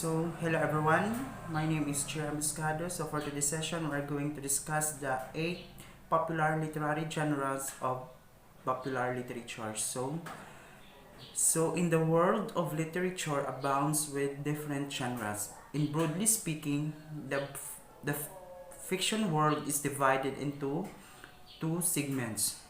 Hello everyone. My name is Jeremy Muscado. So, for today's session, we're going to discuss the 8 popular literary genres of popular literature. In the world of literature abounds with different genres. In broadly speaking, the fiction world is divided into two segments: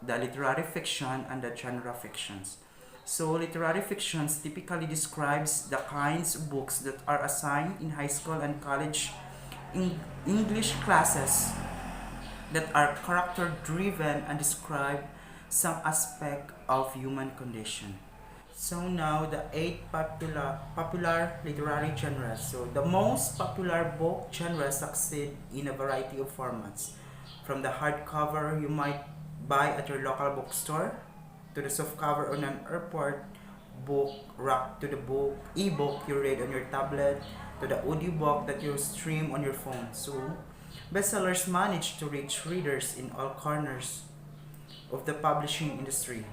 the literary fiction and the genre fictions. So, literary fictions typically describes the kinds of books that are assigned in high school and college English classes that are character driven and describe some aspect of human condition. So now the 8 popular literary genres. So the most popular book genres succeed in a variety of formats, from the hardcover you might buy at your local bookstore, to the softcover on an airport book rack, to the book ebook you read on your tablet, to the audiobook that you stream on your phone. So bestsellers manage to reach readers in all corners of the publishing industry.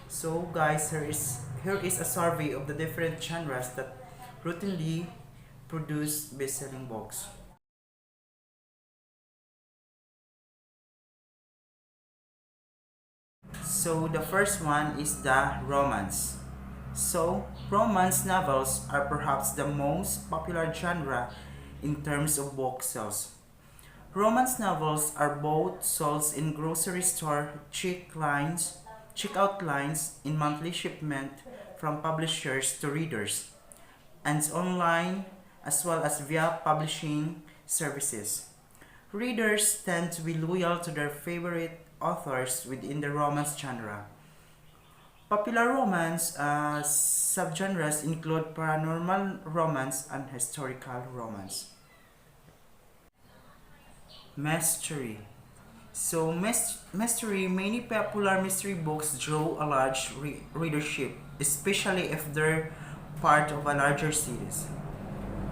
So guys, here is a survey of the different genres that routinely produce best-selling books. So the first one is the romance. So romance novels are perhaps the most popular genre in terms of book sales. Romance novels are both sold in grocery store checkout lines, in monthly shipment from publishers to readers, and online, as well as via publishing services. Readers tend to be loyal to their favorite authors within the romance genre. Popular romance subgenres include paranormal romance and historical romance. Mystery. Mystery, many popular mystery books draw a large readership, especially if they're part of a larger series.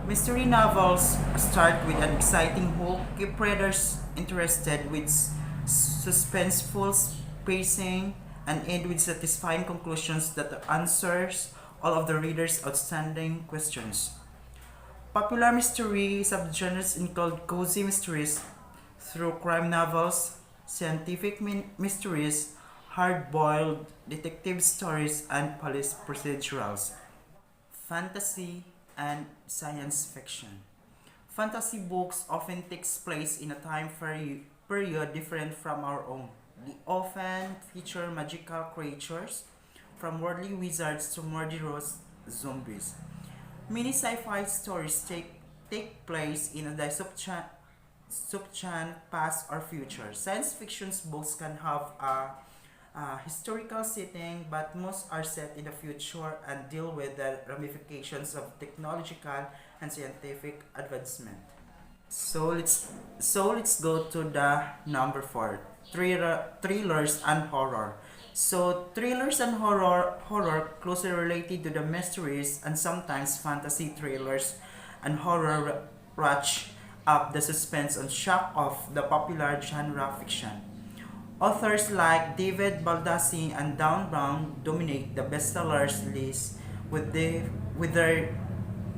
Mystery novels start with an exciting hook, keep readers interested with suspenseful pacing, and end with satisfying conclusions that answers all of the reader's outstanding questions. Popular mystery subgenres include cozy mysteries, through crime novels, scientific mysteries, hard-boiled detective stories, and police procedurals. Fantasy and science fiction. Fantasy books often takes place in a time period different from our own. They often feature magical creatures, from worldly wizards to murderous zombies. Many sci-fi stories take place in a dystopian past or future. Science fiction books can have a historical setting, but most are set in the future and deal with the ramifications of technological and scientific advancement. So let's go to the number 4. Thrillers and horror. So thrillers and horror closely related to the mysteries, and sometimes fantasy thrillers and horror ratchet up the suspense and shock of the popular genre fiction. Authors like David Baldacci and Dan Brown dominate the bestsellers list with their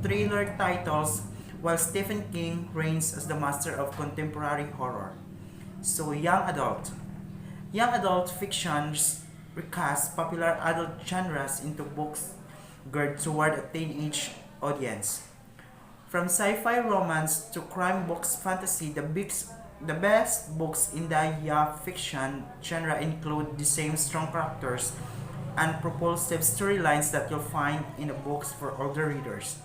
thriller titles, while Stephen King reigns as the master of contemporary horror. So, young adult fictions recast popular adult genres into books geared toward a teenage audience. From sci-fi romance to crime books fantasy, the best books in the young fiction genre include the same strong characters and propulsive storylines that you'll find in the books for older readers.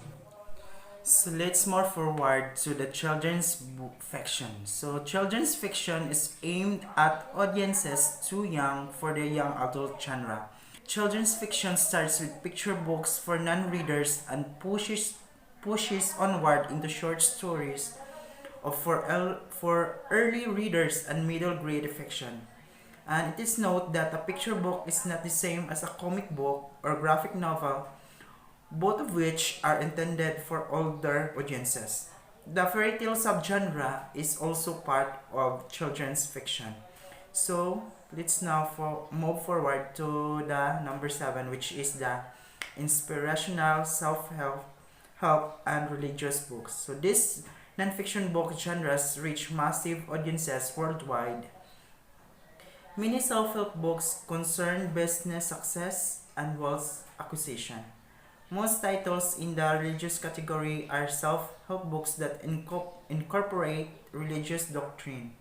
So let's move forward to the children's book fiction. So children's fiction is aimed at audiences too young for the young adult genre. Children's fiction starts with picture books for non-readers and pushes onward into short stories for early readers and middle grade fiction. And it is noted that a picture book is not the same as a comic book or graphic novel, both of which are intended for older audiences. The fairy tale subgenre is also part of children's fiction. So let's now move forward to the number 7, which is the inspirational self-help, and religious books. So these nonfiction book genres reach massive audiences worldwide. Many self-help books concern business success and wealth acquisition. Most titles in the religious category are self-help books that incorporate religious doctrine.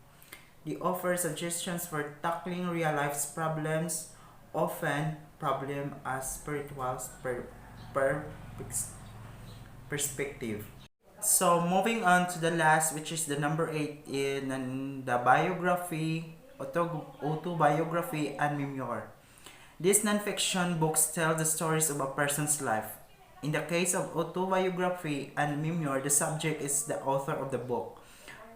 They offer suggestions for tackling real life's problems, often problem as spiritual per- perspective. So moving on to the last, which is the number 8 in the biography, autobiography, and memoir. These nonfiction books tell the stories of a person's life. In the case of autobiography and memoir, the subject is the author of the book.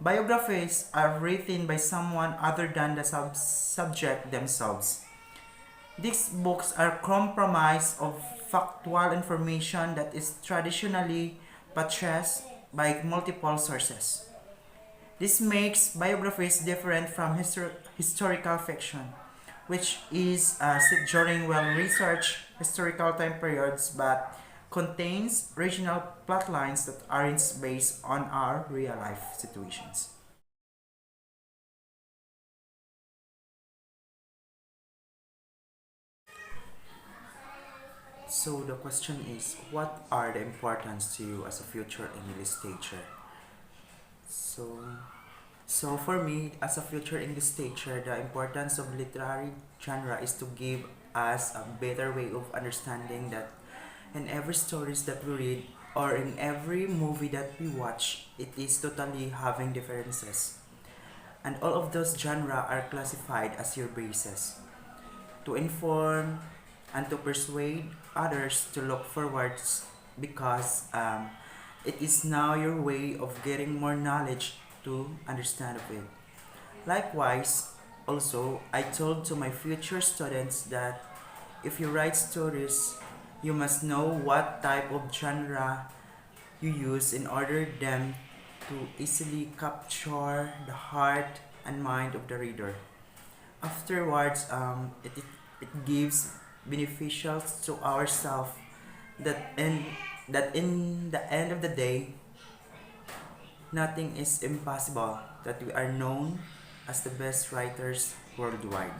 Biographies are written by someone other than the subject themselves. These books are comprised of factual information that is traditionally buttressed by multiple sources. This makes biographies different from historical fiction, which is set during well-researched historical time periods but contains regional plotlines that aren't based on our real-life situations. So the question is, what are the importance to you as a future English teacher? So, so for me, as a future English teacher, the importance of literary genre is to give us a better way of understanding that in every stories that we read or in every movie that we watch, it is totally having differences. And all of those genre are classified as your basis to inform and to persuade others to look forwards because it is now your way of getting more knowledge to understand of it. Likewise, also, I told to my future students that if you write stories, you must know what type of genre you use in order them to easily capture the heart and mind of the reader. Afterwards, it gives beneficial to ourselves that in the end of the day, nothing is impossible. That we are known as the best writers worldwide.